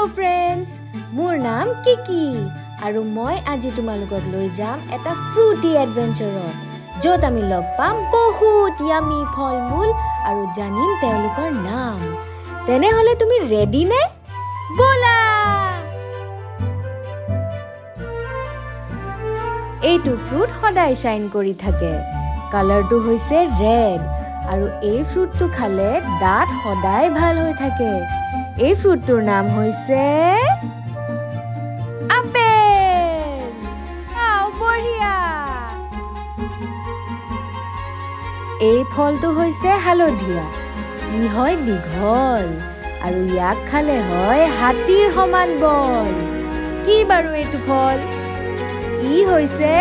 Hello friends, মোৰ নাম কিকি আৰু মই আজি তোমালোকক লৈ যাম এটা ফ্ৰুটি এডভেঞ্চাৰত য'ত আমি লগ পাম বহুত ইয়ামি ফলমূল আৰু জানিম তেওঁলোকৰ নাম তেনেহলে তুমি ৰেডি নে বলা এইটো ফ্ৰুট সদায় শাইন কৰি থাকে কালাৰটো হৈছে ৰেড আৰু এই ফ্ৰুটটো খালে দাঁত সদায় ভাল হৈ থাকে এই ফ্ৰুটটোৰ নাম হৈছে আপেল আও বঢ়িয়া এই ফলটো হৈছে হালধীয়া ই হয় দীঘল আৰু ইয়াক খালে হয় হাতীৰ সমান বল কি বাৰু এইটো ফল ই হৈছে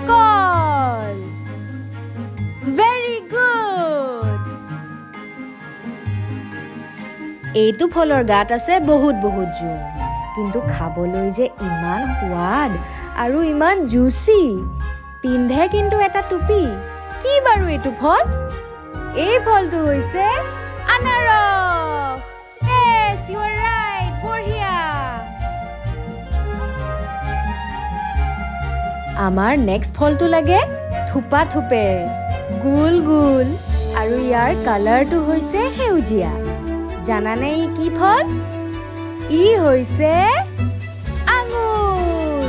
কল very good এইটো ফলৰ গাত আছে বহুত জুম কিন্তু খাবলৈ যে ইমান সোৱাদ আৰু ইমান জুচি পিন্ধে কিন্তু এটা টুপি কি বাৰু এইটো ফল এই ফলটো হৈছে আনাৰস yes you are right বঢ়িয়া আমাৰ নেক্সট ফলটো লাগে থুপা থুপে গোল গোল আৰু ইয়াৰ কালাৰটো হৈছে সেউজীয়া জানানে ই কি ফল ই হৈছে আঙুৰ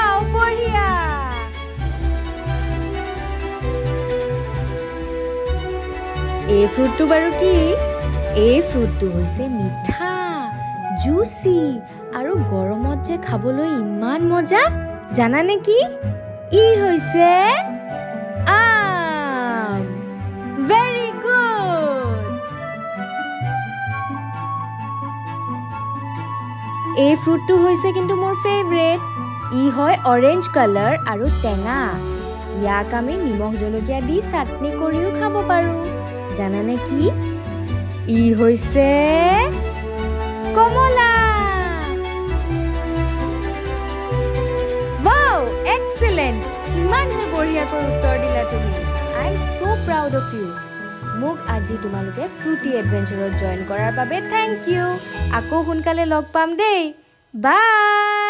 আও বঢ়িয়া এই ফ্ৰুটটো বাৰু কি এই ফ্ৰুটটো হৈছে মিঠা জুচি আৰু গৰমত যে খাবলৈ ইমান মজা জানানে কি ই হৈছে আম very good এই ফ্ৰুটটো হৈছে কিন্তু মোৰ ফেভাৰিট ই হয় অৰেঞ্জ কালাৰ আৰু টেঙা ইয়াক আমি নিমখ জলকীয়া দি চাটনি কৰিও খাব পাৰো জানানে কি ই হৈছে কমলা wow excellent ইমান যে বঢ়িয়াকৈ উত্তৰ দিলা তুমি I am so proud of you মোক আজি তোমালোকে ফ্ৰুটি এডভেঞ্চাৰত জয়েন কৰাৰ বাবে থ্যাংক ইউ আকৌ সোনকালে লগ পাম দেই বাই